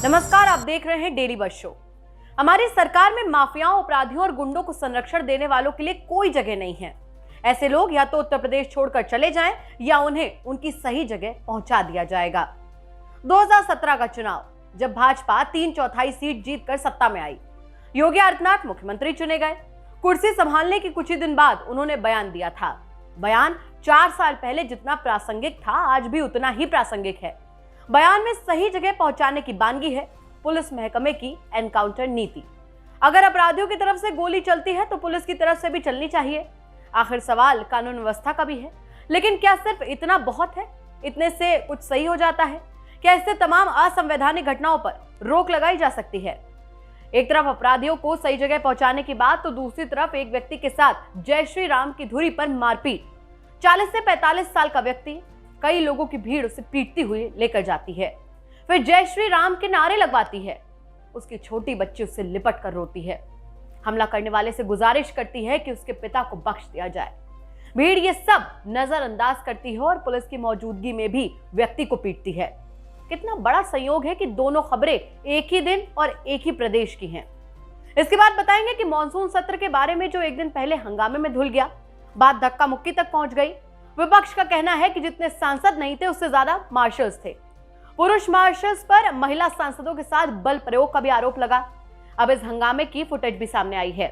नमस्कार, आप देख रहे हैं डेली बज शो। हमारी सरकार में माफियाओं, अपराधियों और गुंडों को संरक्षण देने वालों के लिए कोई जगह नहीं है। ऐसे लोग या तो उत्तर प्रदेश छोड़कर चले जाएं या उन्हें उनकी सही जगह पहुंचा दिया जाएगा। 2017 का चुनाव, जब भाजपा 3/4 सीट जीतकर सत्ता में आई, योगी आदित्यनाथ मुख्यमंत्री चुने गए। कुर्सी संभालने के कुछ ही दिन बाद उन्होंने बयान दिया था। बयान 4 साल पहले जितना प्रासंगिक था, आज भी उतना ही प्रासंगिक है। बयान में सही जगह पहुंचाने की बानगी है पुलिस महकमे की एनकाउंटर नीति। अगर अपराधियों की तरफ से गोली चलती है तो पुलिस की तरफ से भी चलनी चाहिए। आखिर सवाल कानून व्यवस्था का भी है। लेकिन क्या सिर्फ इतना बहुत है? इतने से कुछ सही हो जाता है? क्या इससे तमाम असंवैधानिक घटनाओं पर रोक लगाई जा सकती है? एक तरफ अपराधियों को सही जगह पहुंचाने की बात, तो दूसरी तरफ एक व्यक्ति के साथ जय श्री राम की धुरी पर मारपीट। 40 से 45 साल का व्यक्ति, कई लोगों की भीड़ उसे पीटती हुई लेकर जाती है, फिर जय श्री राम के नारे लगवाती है। उसकी छोटी बच्ची उससे लिपट कर रोती है। हमला करने वाले से गुजारिश करती है कि उसके पिता को बख्श दिया जाए। भीड़ ये सब नजरअंदाज करती है और पुलिस की मौजूदगी में भी व्यक्ति को पीटती है। कितना बड़ा संयोग है कि दोनों खबरें एक ही दिन और एक ही प्रदेश की हैं। इसके बाद बताएंगे कि मॉनसून सत्र के बारे में जो एक दिन पहले हंगामे में धुल गया, बात धक्का मुक्की तक पहुंच गई। विपक्ष का कहना है कि जितने सांसद नहीं थे, उससे ज्यादा मार्शल्स थे। पुरुष मार्शल्स पर महिला सांसदों के साथ बल प्रयोग का भी आरोप लगा। अब इस हंगामे की फुटेज भी सामने आई है।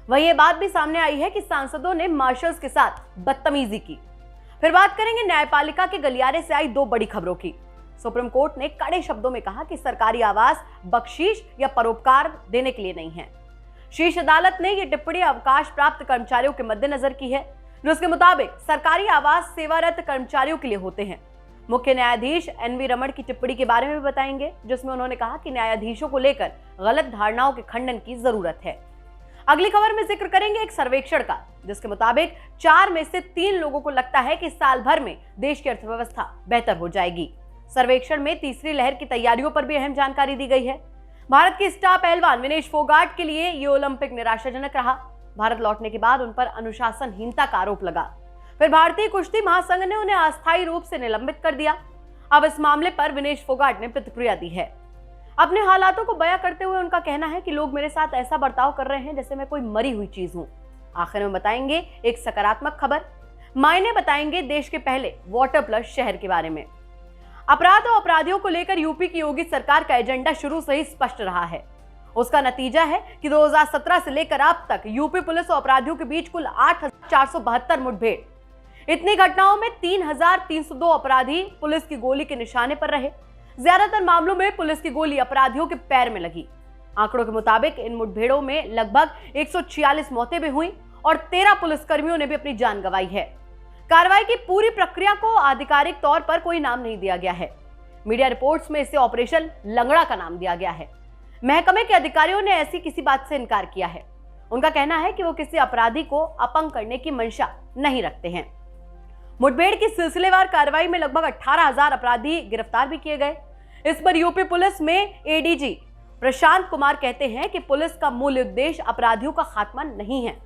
वहीं ये बात भी सामने आई है कि सांसदों ने मार्शल्स के साथ बदतमीजी की। फिर बात करेंगे न्यायपालिका के गलियारे से आई 2 बड़ी खबरों की। सुप्रीम कोर्ट ने कड़े शब्दों में कहा कि सरकारी आवास बख्शीश या परोपकार देने के लिए नहीं है। शीर्ष अदालत ने यह टिप्पणी अवकाश प्राप्त कर्मचारियों के मद्देनजर की है, जिसके मुताबिक सरकारी आवास सेवारत कर्मचारियों के लिए होते हैं। मुख्य न्यायाधीश NV रमण की टिप्पणी के बारे में भी बताएंगे, जिसमें उन्होंने कहा कि न्यायाधीशों को लेकर गलत धारणाओं के खंडन की जरूरत है। अगली खबर में जिक्र करेंगे एक सर्वेक्षण का, जिसके मुताबिक 4 में से 3 लोगों को लगता है कि साल भर में देश की अर्थव्यवस्था बेहतर हो जाएगी। सर्वेक्षण में तीसरी लहर की तैयारियों पर भी अहम जानकारी दी गई है। भारत के स्टार पहलवान विनेश फोगाट के लिए ये ओलंपिक निराशाजनक रहा। भारत लौटने के बाद उन पर अनुशासनहीनता का आरोप लगा। फिर भारतीय कुश्ती महासंघ ने उन्हें अस्थायी रूप से निलंबित कर दिया। अब इस मामले पर विनेश फोगाट ने प्रतिक्रिया दी है। अपने हालातों को बयां करते हुए उनका कहना है कि लोग मेरे साथ ऐसा बर्ताव कर रहे हैं जैसे मैं कोई मरी हुई चीज हूं। आखिर में बताएंगे एक सकारात्मक खबर। मायने बताएंगे देश के पहले वाटर प्लस शहर के बारे में। अपराध और अपराधियों को लेकर यूपी की योगी सरकार का एजेंडा शुरू से ही स्पष्ट रहा है। उसका नतीजा है कि 2017 से लेकर अब तक यूपी पुलिस और अपराधियों के बीच कुल 8,472 मुठभेड़। इतनी घटनाओं में 3,302 अपराधी पुलिस की गोली के निशाने पर रहे। ज्यादातर मामलों में पुलिस की गोली अपराधियों के पैर में लगी। आंकड़ों के मुताबिक इन मुठभेड़ों में लगभग 146 मौतें भी हुई और 13 पुलिसकर्मियों ने भी अपनी जान गंवाई है। कार्रवाई की पूरी प्रक्रिया को आधिकारिक तौर पर कोई नाम नहीं दिया गया है। मीडिया रिपोर्ट्स में इसे ऑपरेशन लंगड़ा का नाम दिया गया है। महकमे के अधिकारियों ने ऐसी किसी बात से इनकार किया है। उनका कहना है कि वो किसी अपराधी को अपंग करने की मंशा नहीं रखते हैं। मुठभेड़ की सिलसिलेवार कार्रवाई में लगभग 18,000 अपराधी गिरफ्तार भी किए गए। इस पर यूपी पुलिस में ADG प्रशांत कुमार कहते हैं कि पुलिस का मूल उद्देश्य अपराधियों का खात्मा नहीं है।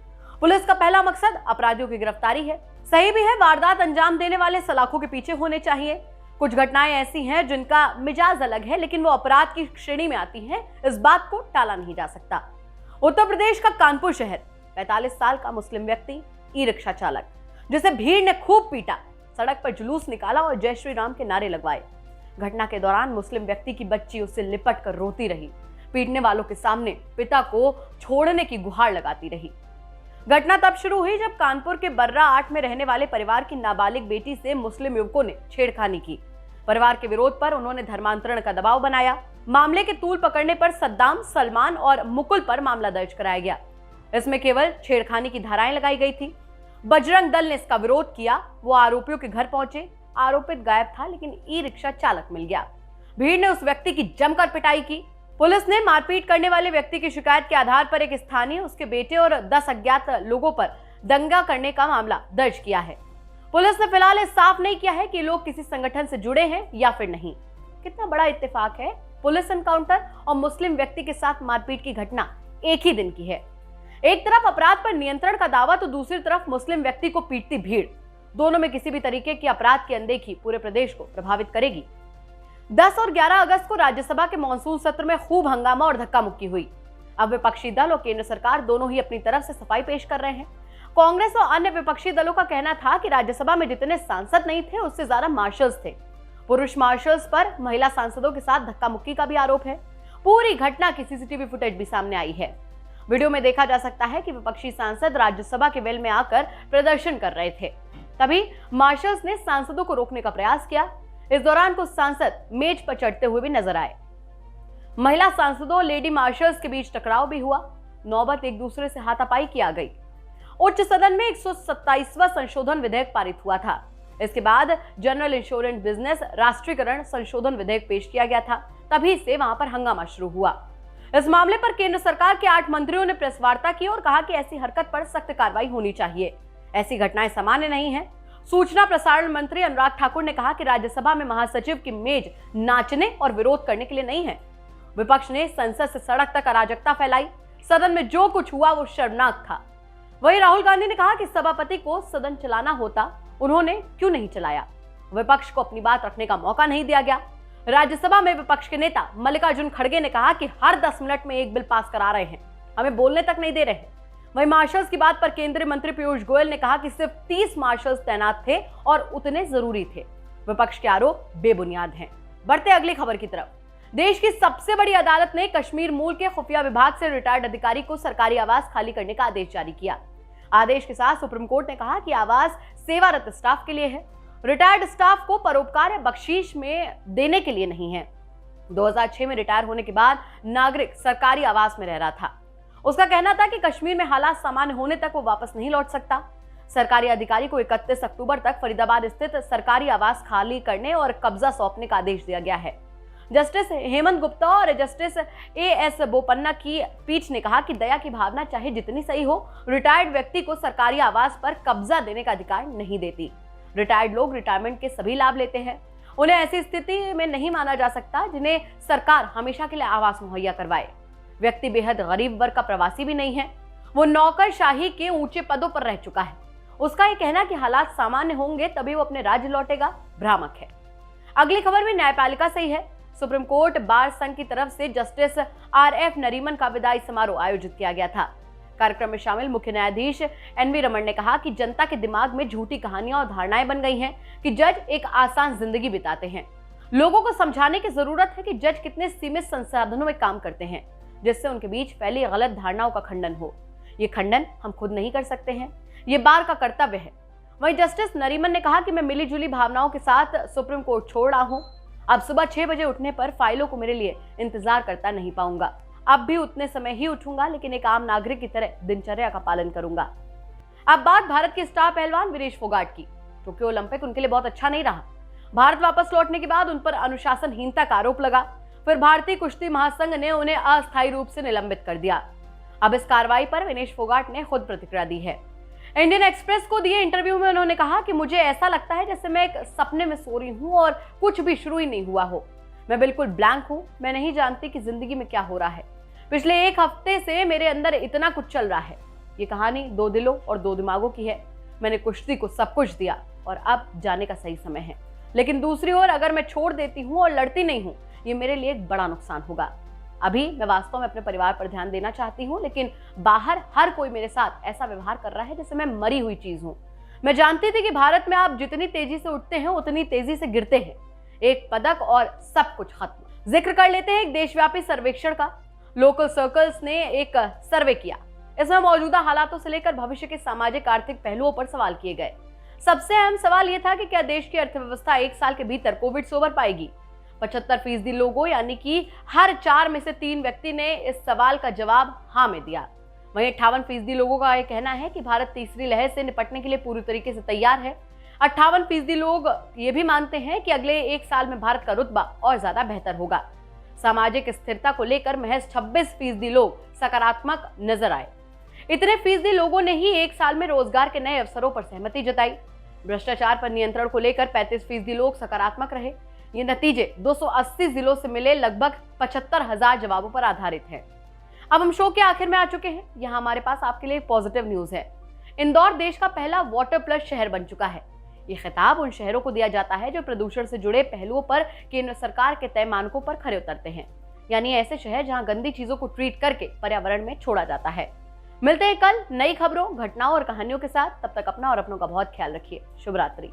पुलिस का पहला मकसद अपराधियों की गिरफ्तारी है। सही भी है, वारदात अंजाम देने वाले सलाखों के पीछे होने चाहिए। कुछ घटनाएं ऐसी हैं जिनका मिजाज अलग है, लेकिन वो अपराध की श्रेणी में आती हैं। इस बात को टाला नहीं जा सकता। उत्तर प्रदेश का कानपुर शहर, 45 साल का मुस्लिम व्यक्ति, ई-रिक्शा चालक, जिसे भीड़ ने खूब पीटा, सड़क पर जुलूस निकाला और जय श्री राम के नारे लगवाए। घटना के दौरान मुस्लिम व्यक्ति की बच्ची उससे लिपट कर रोती रही। पीटने वालों के सामने पिता को छोड़ने की गुहार लगाती रही। घटना तब शुरू हुई जब कानपुर के बर्रा 8 में रहने वाले परिवार की नाबालिग बेटी से मुस्लिम युवकों ने छेड़खानी की। परिवार के विरोध पर उन्होंने धर्मांतरण का दबाव बनाया। मामले के तूल पकड़ने पर सद्दाम, सलमान और मुकुल पर मामला दर्ज कराया गया। इसमें केवल छेड़खानी की धाराएं लगाई गई थी। बजरंग दल ने इसका विरोध किया। वो आरोपियों के घर पहुंचे। आरोपित गायब था, लेकिन ई-रिक्शा चालक मिल गया। भीड़ ने उस व्यक्ति की जमकर पिटाई की। पुलिस ने मारपीट करने वाले व्यक्ति की शिकायत के आधार पर एक स्थानीय, उसके बेटे और 10 अज्ञात लोगों पर दंगा करने का मामला दर्ज किया है। पुलिस ने फिलहाल साफ नहीं किया है कि लोग किसी संगठन से जुड़े हैं या फिर नहीं। कितना बड़ा इत्तेफाक है, पुलिस एनकाउंटर और मुस्लिम व्यक्ति के साथ मारपीट की घटना एक ही दिन की है। एक तरफ अपराध पर नियंत्रण का दावा, तो दूसरी तरफ मुस्लिम व्यक्ति को पीटती भीड़। दोनों में किसी भी तरीके की अपराध की अनदेखी पूरे प्रदेश को प्रभावित करेगी। 10 और 11 अगस्त को राज्यसभा के मॉनसून सत्र में खूब हंगामा और धक्का मुक्की हुई। अब विपक्षी दल और केंद्र सरकार दोनों ही अपनी तरफ से सफाई पेश कर रहे हैं। कांग्रेस और अन्य विपक्षी दलों का कहना था कि राज्यसभा में जितने सांसद नहीं थे उससे ज्यादा मार्शल्स थे। पुरुष मार्शल्स पर महिला सांसदों के साथ धक्का मुक्की का भी आरोप है। पूरी घटना की सीसीटीवी फुटेज भी सामने आई है। वीडियो में देखा जा सकता है कि विपक्षी सांसद राज्यसभा के वेल में आकर प्रदर्शन कर रहे थे। तभी मार्शल्स ने सांसदों को रोकने का प्रयास किया। इस दौरान कुछ सांसद मेज पर चढ़ते हुए भी नजर आए। महिला सांसदों लेडी मार्शल्स के बीच टकराव भी हुआ। नौबत एक दूसरे से हाथापाई किया गई। उच्च सदन में 127वां संशोधन विधेयक पारित हुआ था। इसके बाद जनरल इंश्योरेंस बिजनेस राष्ट्रीयकरण संशोधन विधेयक पेश किया गया था। तभी से वहां पर हंगामा शुरू हुआ। इस मामले पर केंद्र सरकार के 8 मंत्रियों ने प्रेस वार्ता की और कहा कि ऐसी हरकत पर सख्त कार्रवाई होनी चाहिए। ऐसी घटनाएं सामान्य नहीं है। सूचना प्रसारण मंत्री अनुराग ठाकुर ने कहा कि राज्यसभा में महासचिव की मेज नाचने और विरोध करने के लिए नहीं है। विपक्ष ने संसद से सड़क तक अराजकता फैलाई। सदन में जो कुछ हुआ वो शर्मनाक था। वहीं राहुल गांधी ने कहा कि सभापति को सदन चलाना होता, उन्होंने क्यों नहीं चलाया। विपक्ष को अपनी बात रखने का मौका नहीं दिया गया। राज्यसभा में विपक्ष के नेता मल्लिकार्जुन खड़गे ने कहा कि हर 10 मिनट में एक बिल पास करा रहे हैं, हमें बोलने तक नहीं दे रहे हैं। वहीं मार्शल्स की बात पर केंद्रीय मंत्री पीयूष गोयल ने कहा कि सिर्फ 30 मार्शल्स तैनात थे और उतने जरूरी थे। विपक्ष के आरोप बेबुनियाद हैं। बढ़ते अगली खबर की तरफ। देश की सबसे बड़ी अदालत ने कश्मीर मूल के खुफिया विभाग से रिटायर्ड अधिकारी को सरकारी आवास खाली करने का आदेश जारी किया। आदेश के साथ सुप्रीम कोर्ट ने कहा कि आवास सेवारत स्टाफ के लिए है, रिटायर्ड स्टाफ को परोपकार या बख्शीश में देने के लिए नहीं है। 2006 में रिटायर होने के बाद नागरिक सरकारी आवास में रह रहा था। उसका कहना था कि कश्मीर में हालात सामान्य होने तक वो वापस नहीं लौट सकता। सरकारी अधिकारी को 31 अक्टूबर तक फरीदाबाद स्थित सरकारी आवास खाली करने और कब्जा सौंपने का आदेश दिया गया है। जस्टिस हेमंत गुप्ता और जस्टिस एएस बोपन्ना की पीठ ने कहा कि दया की भावना चाहे जितनी सही हो, रिटायर्ड व्यक्ति को सरकारी आवास पर कब्जा देने का अधिकार नहीं देती। रिटायर्ड लोग रिटायरमेंट के सभी लाभ लेते हैं। उन्हें ऐसी स्थिति में नहीं माना जा सकता जिन्हें सरकार हमेशा के लिए आवास मुहैया करवाए। व्यक्ति बेहद गरीब वर्ग का प्रवासी भी नहीं है। वो नौकरशाही के ऊंचे पदों पर रह चुका है। उसका ये कहना कि हालात सामान्य होंगे तभी वो अपने राज्य लौटेगा, भ्रामक है। अगली खबर भी न्यायपालिका से ही है। सुप्रीम कोर्ट बार संघ की तरफ से जस्टिस आरएफ नरीमन का विदाई समारोह आयोजित किया गया था। कार्यक्रम में शामिल मुख्य न्यायाधीश एनवी रमन ने कहा कि जनता के दिमाग में झूठी कहानियां और धारणाएं बन गई हैं कि जज एक आसान जिंदगी बिताते हैं। लोगों को समझाने की जरूरत है कि जज कितने सीमित संसाधनों में काम करते हैं, जिससे उनके बीच फैली गलत धारणाओं का खंडन हो। ये खंडन हम खुद नहीं कर सकते हैं, ये बार का कर्तव्य है। वहीं जस्टिस नरीमन ने कहा कि मैं मिली जुली भावनाओं के साथ सुप्रीम कोर्ट छोड़ रहा हूं। अब सुबह 6 बजे उठने पर फाइलों को मेरे लिए इंतजार करता नहीं पाऊंगा। अब भी उतने समय ही उठूंगा, लेकिन एक आम नागरिक की तरह दिनचर्या का पालन करूंगा। अब बात भारत के स्टार पहलवान विनेश फोगाट की। टोक्यो ओलंपिक उनके लिए बहुत अच्छा नहीं रहा। भारत वापस लौटने के बाद उन पर अनुशासनहीनता का आरोप लगा। फिर भारतीय कुश्ती महासंघ ने उन्हें अस्थायी रूप से निलंबित कर दिया। अब इस कार्रवाई पर विनेश फोगाट ने खुद प्रतिक्रिया दी है। इंडियन एक्सप्रेस को दिए इंटरव्यू में उन्होंने कहा कि मुझे ऐसा लगता है जैसे मैं एक सपने में सो रही हूं और कुछ भी शुरू ही नहीं हुआ हो। मैं बिल्कुल ब्लैंक हूं। मैं नहीं जानती कि जिंदगी में क्या हो रहा है। पिछले 1 हफ्ते से मेरे अंदर इतना कुछ चल रहा है। ये कहानी 2 दिलों और 2 दिमागों की है। मैंने कुश्ती को सब कुछ दिया और अब जाने का सही समय है। लेकिन दूसरी ओर अगर मैं छोड़ देती हूँ और लड़ती नहीं हूँ, ये मेरे लिए एक बड़ा नुकसान होगा। अभी मैं वास्तव में अपने परिवार पर ध्यान देना चाहती हूँ, लेकिन बाहर हर कोई मेरे साथ ऐसा व्यवहार कर रहा है जैसे मैं मरी हुई चीज हूँ। मैं जानती थी कि भारत में आप जितनी तेजी से उठते हैं उतनी तेजी से गिरते हैं। एक पदक और सब कुछ खत्म। जिक्र कर लेते हैं एक देशव्यापी सर्वेक्षण का। लोकल सर्कल्स ने एक सर्वे किया। इसमें मौजूदा हालातों से लेकर भविष्य के सामाजिक आर्थिक पहलुओं पर सवाल किए गए। सबसे अहम सवाल यह था कि क्या देश की अर्थव्यवस्था 1 साल के भीतर कोविड से उबर पाएगी। 75% लोगों यानी कि हर 4 में से 3 व्यक्ति ने इस सवाल का जवाब हाँ में दिया। वहीं 58% लोगों का यह कहना है कि भारत तीसरी लहर से निपटने के लिए पूरी तरीके से तैयार है। 58% लोग ये भी मानते हैं कि अगले 1 साल में भारत का रुतबा और ज्यादा बेहतर होगा। सामाजिक स्थिरता को लेकर महज 26% लोग सकारात्मक नजर आए। इतने फीसदी लोगों ने ही 1 साल में रोजगार के नए अवसरों पर सहमति जताई। भ्रष्टाचार पर नियंत्रण को लेकर 35% लोग सकारात्मक रहे। ये नतीजे 280 जिलों से मिले लगभग 75,000 जवाबों पर आधारित हैं। अब हम शो के आखिर में आ चुके हैं। यहाँ हमारे पास आपके लिए पॉजिटिव न्यूज है। इंदौर देश का पहला वाटर प्लस शहर बन चुका है। ये खिताब उन शहरों को दिया जाता है जो प्रदूषण से जुड़े पहलुओं पर केंद्र सरकार के तय मानकों पर खरे उतरते हैं, यानी ऐसे शहर जहां गंदी चीजों को ट्रीट करके पर्यावरण में छोड़ा जाता है। मिलते हैं कल नई खबरों, घटनाओं और कहानियों के साथ। तब तक अपना और अपनों का बहुत ख्याल रखिए। शुभ रात्रि।